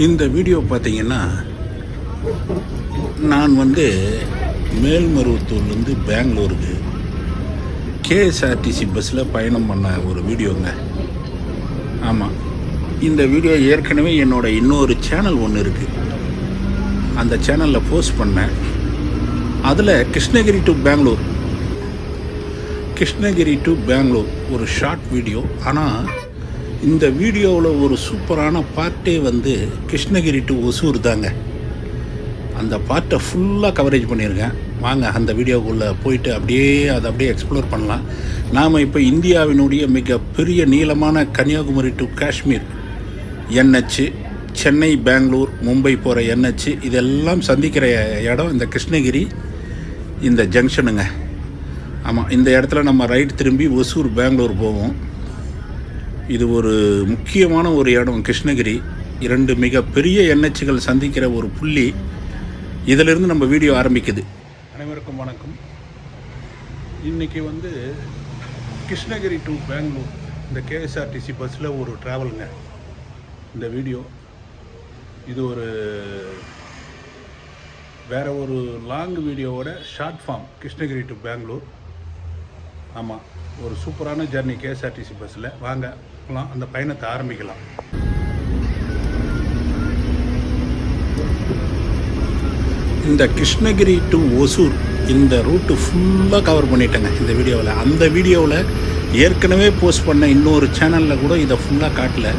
இந்த வீடியோ பார்த்தீங்கன்னா, நான் மேல்மருவத்தூர்லேருந்து பெங்களூருக்கு கேஎஸ்ஆர்டிசி பஸ்ஸில் பயணம் பண்ண ஒரு வீடியோங்க. ஆமாம், இந்த வீடியோ ஏற்கனவே என்னோடய இன்னொரு சேனல் ஒன்று இருக்குது. அந்த சேனலில் போஸ்ட் பண்ணேன். அதில் கிருஷ்ணகிரி டு பெங்களூர் ஒரு ஷார்ட் வீடியோ. ஆனால் இந்த வீடியோவில் ஒரு சூப்பரான பார்ட்டே கிருஷ்ணகிரி டு ஒசூர் தாங்க. அந்த பார்ட்டை ஃபுல்லாக கவரேஜ் பண்ணியிருக்கேன். வாங்க அந்த வீடியோக்குள்ளே போயிட்டு அதை அப்படியே எக்ஸ்ப்ளோர் பண்ணலாம். நாம் இப்போ இந்தியாவினுடைய மிகப்பெரிய நீளமான கன்னியாகுமரி டு காஷ்மீர் NH, சென்னை, பெங்களூர், மும்பை போகிற NH இதெல்லாம் சந்திக்கிற இடம் இந்த கிருஷ்ணகிரி, இந்த ஜங்ஷனுங்க. ஆமாம், இந்த இடத்துல நம்ம ரைட் திரும்பி ஒசூர், பெங்களூர் போவோம். இது ஒரு முக்கியமான ஒரு இடம் கிருஷ்ணகிரி. இரண்டு மிகப்பெரிய NHகள் சந்திக்கிற ஒரு புள்ளி. இதிலிருந்து நம்ம வீடியோ ஆரம்பிக்குது. அனைவருக்கும் வணக்கம். இன்றைக்கி கிருஷ்ணகிரி டு பெங்களூர் இந்த கேஎஸ்ஆர்டிசி பஸ்ஸில் ஒரு ட்ராவலுங்க. இந்த வீடியோ இது வேறு ஒரு லாங் வீடியோவோட short form. Krishnagiri to Bangalore. ஆமாம், ஒரு சூப்பரான ஜர்னி கேஎஸ்ஆர்டிசி பஸ்ஸில். வாங்க அந்த பயணத்தை ஆரம்பிக்கலாம். இந்த கிருஷ்ணகிரி டு ஒசூர் இந்த ரூட்டு ஃபுல்லாக கவர் பண்ணிட்டேங்க இந்த வீடியோவில். அந்த வீடியோவில் ஏற்கனவே போஸ்ட் பண்ண இன்னொரு சேனலில் கூட இதை ஃபுல்லாக காட்டல.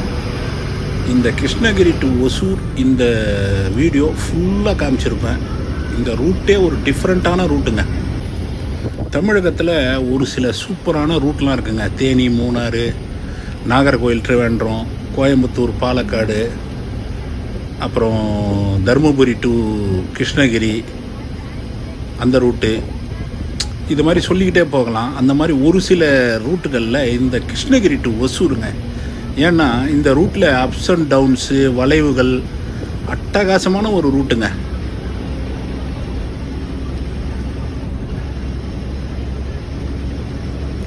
இந்த கிருஷ்ணகிரி டு ஒசூர் இந்த வீடியோ ஃபுல்லாக காமிச்சிருப்பேன். இந்த ரூட்டே ஒரு டிஃப்ரெண்ட்டான ரூட்டுங்க. தமிழகத்தில் ஒரு சில சூப்பரான ரூட்லாம் இருக்குங்க. தேனி, மூணாறு, நாகர்கோவில், திருவேண்டரம், கோயம்புத்தூர், பாலக்காடு, அப்புறம் தருமபுரி டு கிருஷ்ணகிரி அந்த ரூட்டு. இது மாதிரி சொல்லிக்கிட்டே போகலாம். அந்த மாதிரி ஒரு சில ரூட்டுகளில் இந்த கிருஷ்ணகிரி டு ஒசூருங்க. ஏன்னா இந்த ரூட்டில் அப்ஸ் அண்ட் டவுன்ஸு, வளைவுகள், அட்டகாசமான ஒரு ரூட்டுங்க.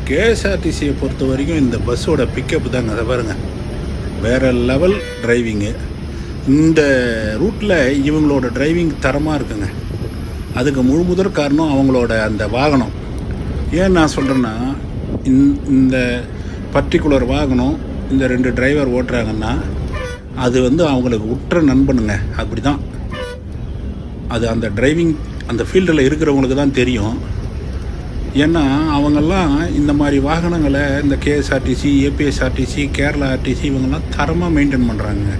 கேஎஸ்ஆர்டிசியை பொறுத்த வரைக்கும் இந்த பஸ்ஸோட பிக்கப் தாங்க. அதை பாருங்கள், வேறு லெவல் டிரைவிங்கு. இந்த ரூட்டில் இவங்களோட டிரைவிங் தரமாக இருக்குங்க. அதுக்கு முதற் காரணம் அவங்களோட அந்த வாகனம். ஏன் நான் சொல்கிறேன்னா, இந்த பர்டிகுலர் வாகனம் இந்த 2 டிரைவர் ஓட்டுறாங்கன்னா அது அவங்களுக்கு உற்ற நண்பனுங்க. அப்படி தான் அது அந்த டிரைவிங் அந்த ஃபீல்டில் இருக்கிறவங்களுக்கு தான் தெரியும். ஏன்னா அவங்கெல்லாம் இந்த மாதிரி வாகனங்களை இந்த கேஎஸ்ஆர்டிசி, ஏபிஎஸ்ஆர்டிசி, கேரளா ஆர்டிசி இவங்கெல்லாம் தரமாக மெயின்டைன் பண்ணுறாங்க.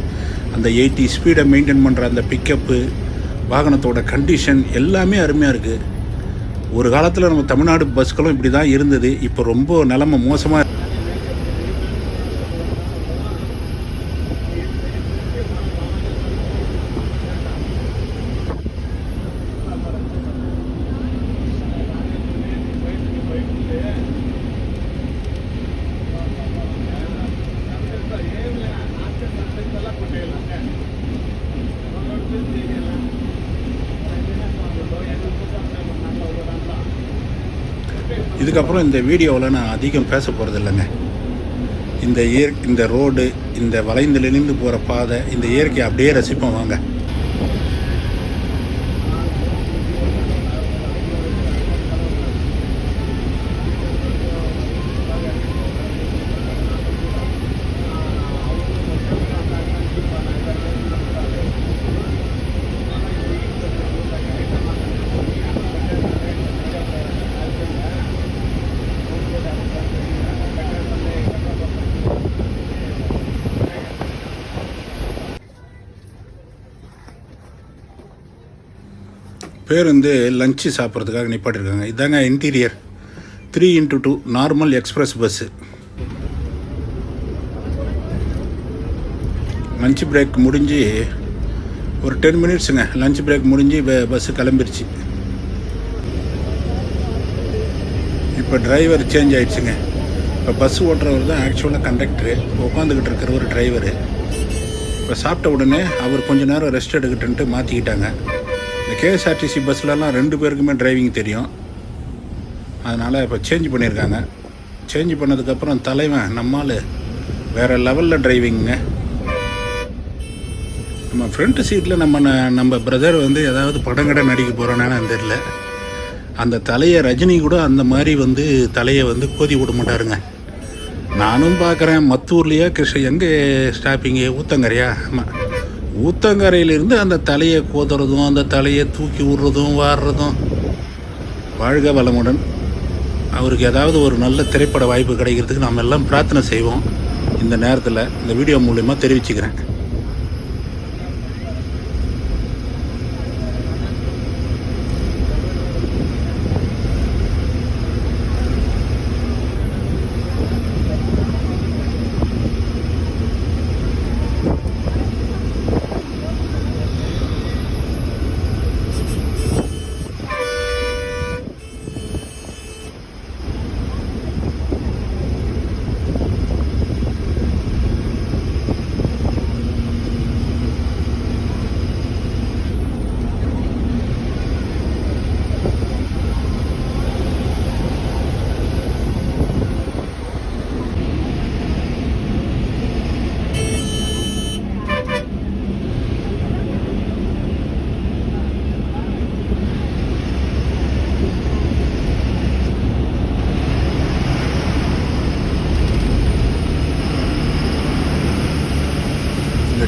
அந்த 80 ஸ்பீடை மெயின்டைன் பண்ணுற அந்த பிக்கப்பு, வாகனத்தோட கண்டிஷன் எல்லாமே அருமையாக இருக்குது. ஒரு காலத்தில் நம்ம தமிழ்நாடு பஸ்களும் இப்படி தான் இருந்தது. இப்போ ரொம்ப நிலைமை மோசமாக. இதுக்கப்புறம் இந்த வீடியோவில் நான் அதிகம் பேச போகிறது இல்லைங்க. இந்த ரோடு, இந்த வளைந்திலிருந்து போகிற பாதை, இந்த இயற்கையை அப்படியே ரசிப்போம் வாங்க. பேருந்து லஞ்சு சாப்பிட்றதுக்காக நிப்பாட்டிருக்காங்க. இதாங்க interior 3x2 normal express bus. Lunch break முடிஞ்சு ஒரு 10 மினிட்ஸுங்க. லஞ்ச் பிரேக் முடிஞ்சு பஸ்ஸு கிளம்பிருச்சு. இப்போ டிரைவர் சேஞ்ச் ஆகிடுச்சுங்க. இப்போ பஸ் ஓட்டுறவர் தான் ஆக்சுவலாக கண்டக்டரு. இப்போ உட்காந்துக்கிட்டு இருக்கிற ஒரு டிரைவரு. இப்போ சாப்பிட்ட உடனே அவர் கொஞ்சம் நேரம் ரெஸ்ட் எடுக்கட்டுன்ட்டு மாற்றிக்கிட்டாங்க. இந்த கேஎஸ்ஆர்டிசி பஸ்லலாம் 2 பேருக்குமே டிரைவிங் தெரியும். அதனால் இப்போ சேஞ்ச் பண்ணியிருக்காங்க. சேஞ்ச் பண்ணதுக்கப்புறம் தலைவன் நம்மால் வேறு லெவலில் டிரைவிங்க. நம்ம ஃப்ரண்ட் சீட்டில் நம்ம பிரதர் வந்து ஏதாவது படம் கடை நடிக்க போகிறோன்னு தெரில. அந்த தலையை ரஜினி கூட அந்த மாதிரி வந்து தலையை வந்து கோதி விட மாட்டாருங்க. நானும் பார்க்குறேன் மத்தூர்லையா எங்கே ஸ்டாப்பிங்கு ஊத்தங்கரையா? ஆமாம், ஊத்தங்கரையிலேருந்து அந்த தலையை கோதுறதும் அந்த தலையை தூக்கி விடுறதும் வாடுறதும். வாழ்க வளமுடன். அவருக்கு ஏதாவது ஒரு நல்ல திரைப்பட வாய்ப்பு கிடைக்கிறதுக்கு நாம் எல்லாம் பிரார்த்தனை செய்வோம். இந்த நேரத்தில் இந்த வீடியோ மூலமா தெரிவிச்சுக்கிறேன்.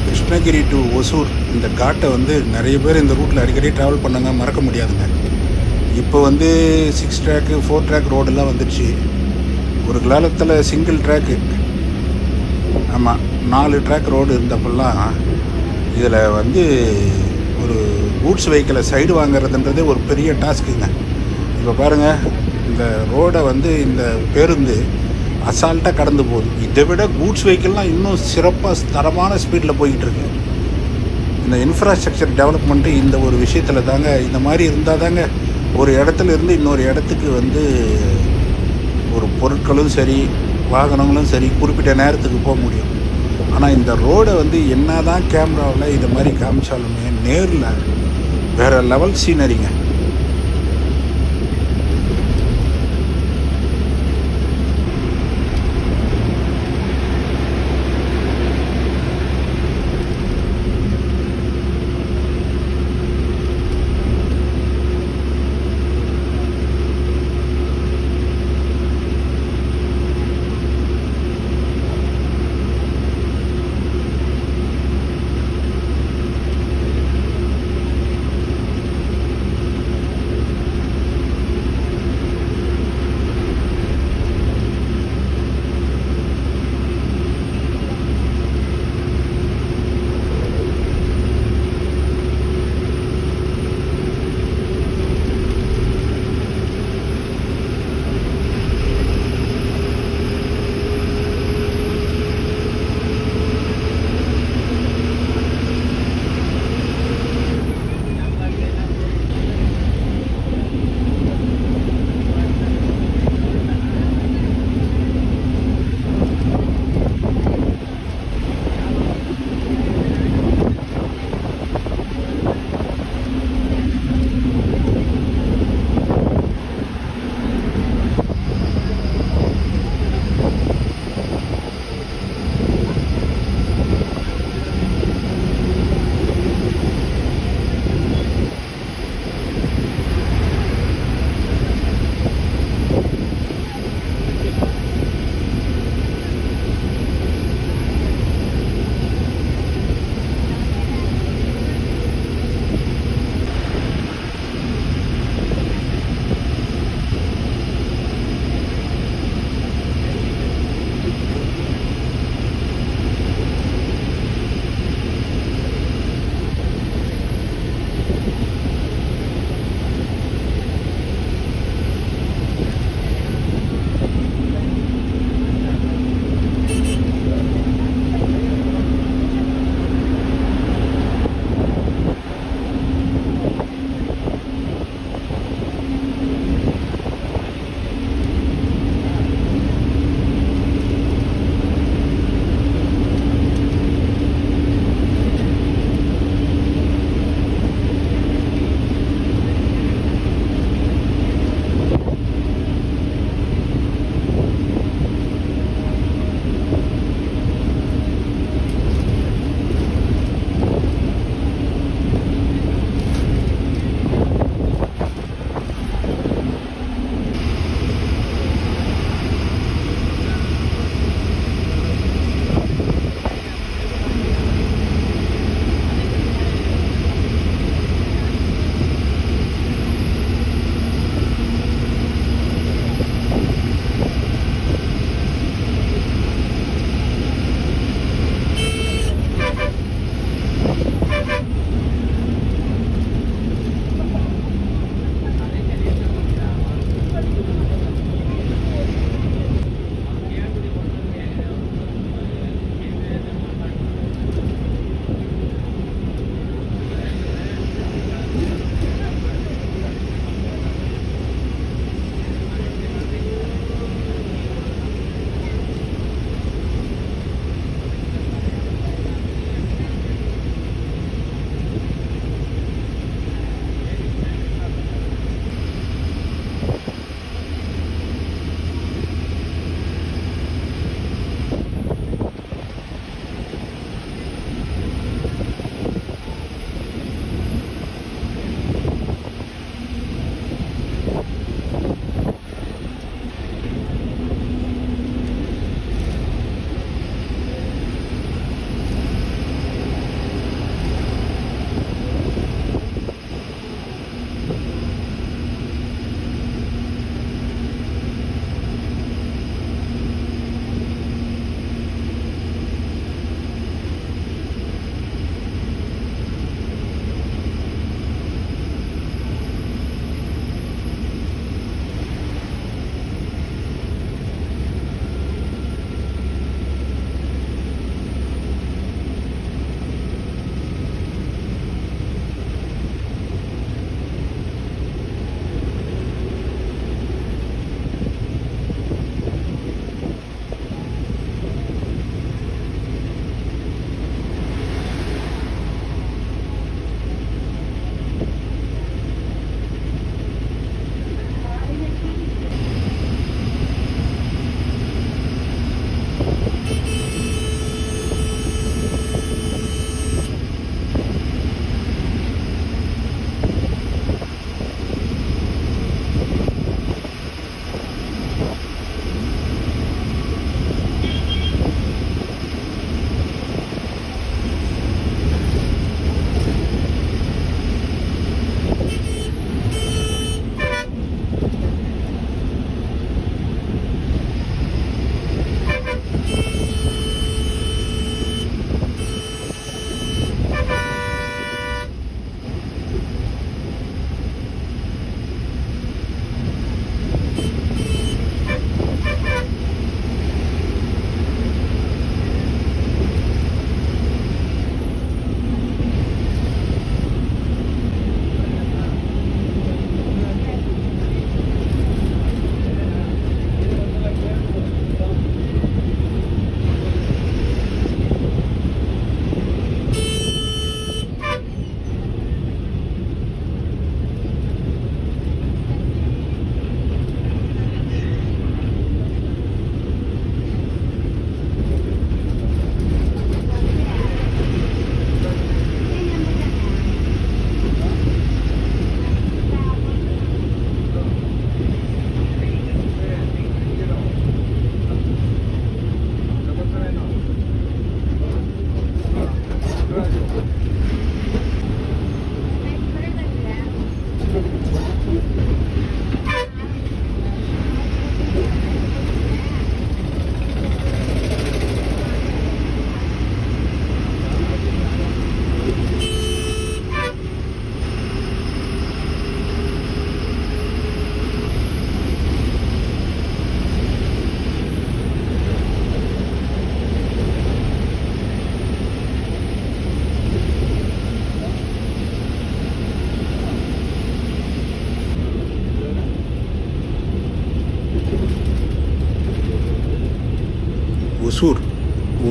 கிருஷ்ணகிரி டு ஒசூர் இந்த காட்டை வந்து நிறைய பேர் இந்த ரூட்டில் அடிக்கடி ட்ராவல் பண்ணாங்க, மறக்க முடியாதுங்க. இப்போ வந்து 6 ட்ராக்கு 4 ட்ராக் ரோடெல்லாம் வந்துடுச்சு. ஒரு காலத்தில் சிங்கிள் ட்ராக்கு, ஆமாம் 4 ட்ராக் ரோடு இருந்தப்பெல்லாம் இதில் வந்து ஒரு கூட்ஸ் வெஹிக்கிளை சைடு வாங்குறதுன்றதே ஒரு பெரிய டாஸ்க்குங்க. இப்போ பாருங்கள், இந்த ரோடை வந்து இந்த பேருந்து அசால்ட்டாக கடந்து போகுது. இதை விட கூட்ஸ் வெஹிக்கிள்லாம் இன்னும் சிறப்பாக தரமான ஸ்பீடில் போய்கிட்டு இருக்கு. இந்த இன்ஃப்ராஸ்ட்ரக்சர் டெவலப்மெண்ட்டு இந்த ஒரு விஷயத்தில் தாங்க. இந்த மாதிரி இருந்தால் தாங்க ஒரு இடத்துல இருந்து இன்னொரு இடத்துக்கு வந்து ஒரு பொருட்களும் சரி வாகனங்களும் சரி குறிப்பிட்ட நேரத்துக்கு போக முடியும். ஆனால் இந்த ரோடை வந்து என்ன தான் கேமராவில் இதை மாதிரி காமிச்சாலுமே நேரில் வேறு லெவல் சீனரிங்க.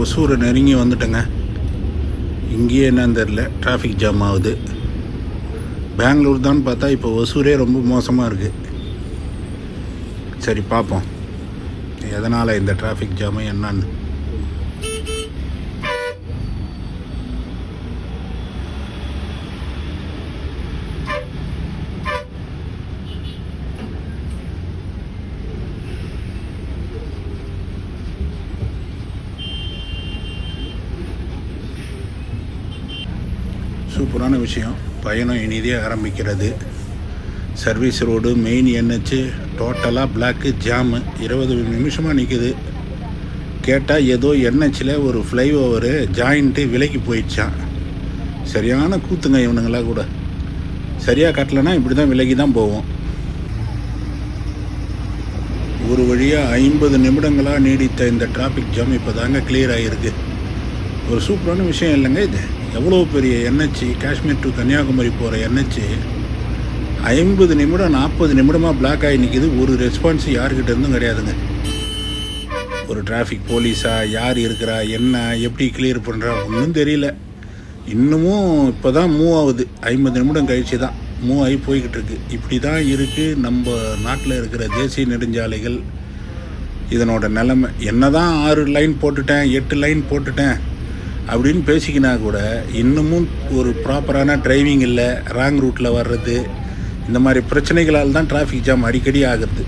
ஒசூரை நெருங்கி வந்துட்டேங்க. இங்கேயே என்னன்னு தெரில, டிராஃபிக் ஜாம் ஆகுது. பெங்களூர் தான் பார்த்தா இப்போ ஒசூரே ரொம்ப மோசமாக இருக்குது. சரி பார்ப்போம் எதனால் இந்த டிராஃபிக் ஜாமு என்னன்னு. சூப்பரான விஷயம். பயணம் இனிதே ஆரம்பிக்கிறது. சர்வீஸ் ரோடு, மெயின் என்ஹெச் டோட்டலாக பிளாக்கு, ஜாமு. 20 நிமிஷமாக நிற்குது. கேட்டால் ஏதோ என்ஹெச்சில் ஒரு ஃப்ளைஓவரு ஜாயிண்ட்டு விலைக்கு போயிடுச்சான். சரியான கூத்துங்க இவனுங்களாம் கூட. சரியாக கட்டலைன்னா இப்படி தான் விலைக்கு தான் போவோம். ஒரு வழியாக 50 நிமிடங்களாக நீடித்த இந்த டிராஃபிக் ஜாம் இப்போ தாங்க கிளியர் ஆகிருக்கு. ஒரு சூப்பரான விஷயம் இல்லைங்க இது. எவ்வளோ பெரிய என்ஹெச், காஷ்மீர் டு கன்னியாகுமரி போகிற என்ஹெச் 50 நிமிடம் 40 நிமிடமாக பிளாக் ஆகி நிற்கிது. ஒரு ரெஸ்பான்ஸ் யார்கிட்ட இருந்தும் கிடையாதுங்க. ஒரு டிராஃபிக் போலீஸா, யார் இருக்கிறா, என்ன, எப்படி கிளியர் பண்ணுறா ஒன்றும் தெரியல. இன்னமும் இப்போ தான் மூவ் ஆகுது. 50 நிமிடம் கழிச்சு தான் மூவ் ஆகி போய்கிட்டு இருக்கு. இப்படி தான் இருக்குது நம்ம நாட்டில் இருக்கிற தேசிய நெடுஞ்சாலைகள். இதனோட நிலைமை என்ன தான் 6 லைன் போட்டுட்டேன், 8 லைன் போட்டுட்டேன் அப்படின்னு பேசிக்கினா கூட இன்னமும் ஒரு ப்ராப்பரான டிரைவிங் இல்லை. ராங் ரூட்டில் வர்றது, இந்த மாதிரி பிரச்சனைகளால் தான் டிராஃபிக் ஜாம் அடிக்கடி ஆகுது.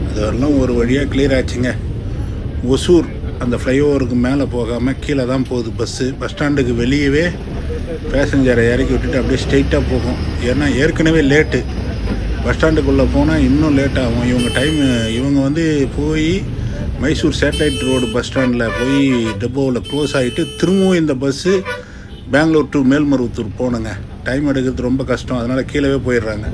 அதெல்லாம் ஒரு வழியாக கிளியர் ஆச்சுங்க. ஒசூர் அந்த ஃப்ளைஓவருக்கு மேலே போகாமல் கீழே தான் போகுது பஸ்ஸு. பஸ் ஸ்டாண்டுக்கு வெளியவே பேசஞ்சரை இறக்கி விட்டுட்டு அப்படியே ஸ்ட்ரெயிட்டாக போகும். ஏன்னா ஏற்கனவே லேட்டு. பஸ் ஸ்டாண்டுக்குள்ளே போனால் இன்னும் லேட் ஆகும். இவங்க வந்து போய் மைசூர் சேட்டலைட் ரோடு பஸ் ஸ்டாண்டில் போய் டெப்போவில் க்ளோஸ் ஆகிட்டு திரும்பவும் இந்த பஸ்ஸு பெங்களூர் டு மேல்மருவத்தூர் போகணுங்க. டைம் எடுக்கிறது ரொம்ப கஷ்டம். அதனால் கீழே போயிடுறாங்க.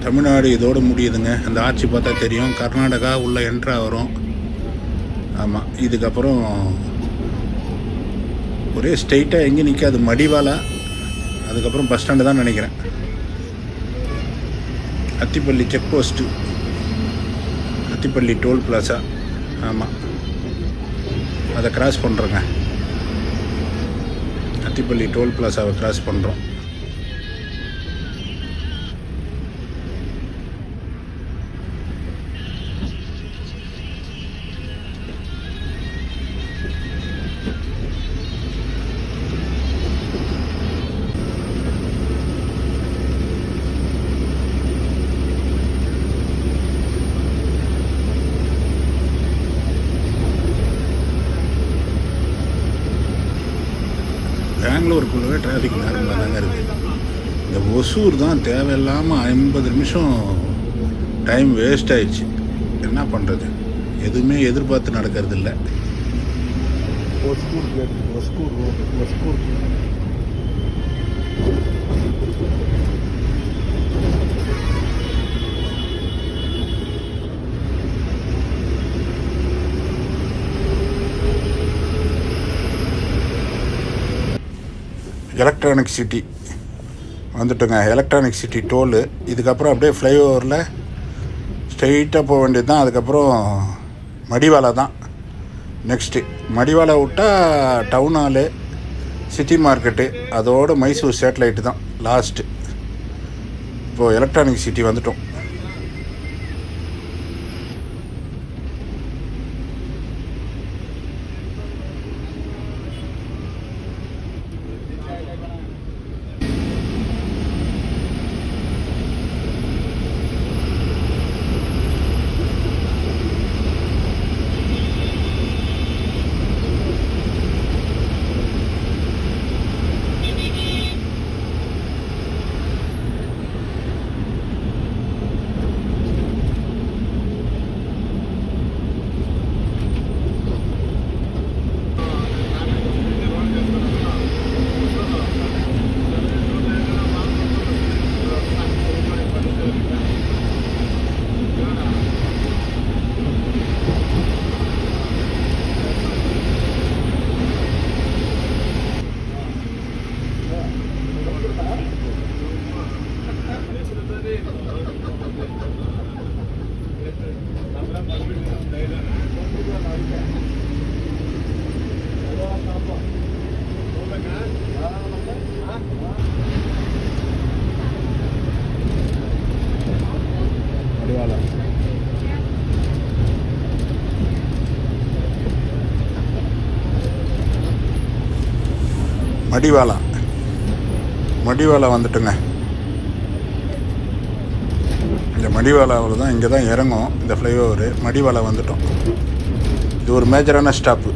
தமிழ்நாடு இதோடு முடியுதுங்க. அந்த ஆட்சி பார்த்தா தெரியும். கர்நாடகா உள்ள என்ட்ரா வரும். ஆமாம், இதுக்கப்புறம் ஒரே ஸ்ட்ரெயிட்டாக எங்கே நிற்காது, மடிவாலா, அதுக்கப்புறம் பஸ் ஸ்டாண்டு தான் நினைக்கிறேன். Attibele check post, Attibele toll plaza. ஆமாம், அதை கிராஸ் பண்ணுறோங்க. அத்திப்பள்ளி டோல் பிளாசாவை கிராஸ் பண்ணுறோம். பெங்களூருக்குள்ளவே டிராஃபிக் நார்மலாக தாங்க இருக்குது. இந்த ஒசூர் தான் தேவையில்லாமல் 50 நிமிஷம் டைம் வேஸ்ட் ஆயிடுச்சு. என்ன பண்ணுறது, எதுவுமே எதிர்பார்த்து நடக்கிறது இல்லை. எலக்ட்ரானிக் சிட்டி வந்துட்டோங்க. Electronic city toll. இதுக்கப்புறம் அப்படியே ஃப்ளைஓவரில் ஸ்ட்ரெயிட்டாக போக வேண்டியது தான். அதுக்கப்புறம் மடிவாலா தான் நெக்ஸ்ட்டு. மடிவாலா விட்டால் டவுன் ஹாலு, சிட்டி மார்க்கெட்டு, அதோடு மைசூர் சேட்டலைட்டு தான் லாஸ்ட்டு. இப்போது எலக்ட்ரானிக் சிட்டி வந்துட்டோம். மடிவாலா வந்துட்டுங்க. இந்த மடிவாலாவில் தான் இங்கே தான் இறங்கும் இந்த ஃப்ளைஓவரு. மடிவாலா வந்துட்டோம். இது ஒரு மேஜரான ஸ்டாப்பு.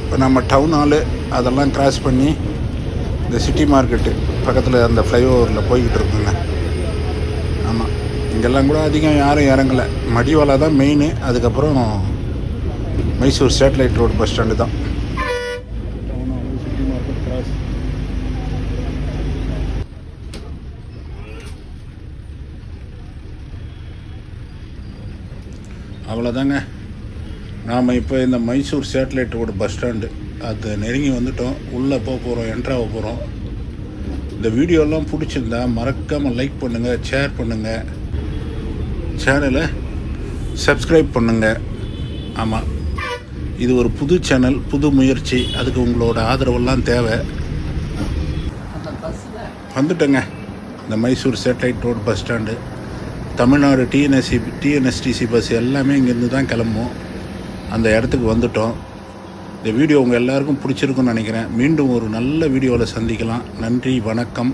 இப்போ நம்ம டவுன் ஹாலு அதெல்லாம் கிராஸ் பண்ணி இந்த சிட்டி மார்க்கெட்டு பக்கத்தில் அந்த ஃப்ளைஓவரில் போய்கிட்டு இருக்குங்க. ஆமாம், இங்கெல்லாம் கூட அதிகம் யாரும் இறங்கலை. மடிவாலா தான் மெயின். அதுக்கப்புறம் Mysore satellite road bus stand தான். Town hall city market cross. அவ்வளோதாங்க. நாம் இப்போ இந்த Mysore satellite road bus stand அது நெருங்கி வந்துட்டோம். உள்ளே போகிறோம், என்ட்ராக போகிறோம். இந்த வீடியோலாம் பிடிச்சிருந்தா மறக்காமல் லைக் பண்ணுங்கள், ஷேர் பண்ணுங்கள், சேனலை சப்ஸ்கிரைப் பண்ணுங்கள். ஆமாம், இது ஒரு புது சேனல், புது முயற்சி. அதுக்கு உங்களோட ஆதரவெல்லாம் தேவை. வந்துட்டேங்க இந்த Mysore satellite road bus stand. Tamil Nadu TNSTC bus எல்லாமே இங்கேருந்து தான் கிளம்பும். அந்த இடத்துக்கு வந்துட்டோம். இந்த வீடியோ உங்கள் எல்லாருக்கும் பிடிச்சிருக்குன்னு நினைக்கிறேன். மீண்டும் ஒரு நல்ல வீடியோவில் சந்திக்கலாம். நன்றி, வணக்கம்.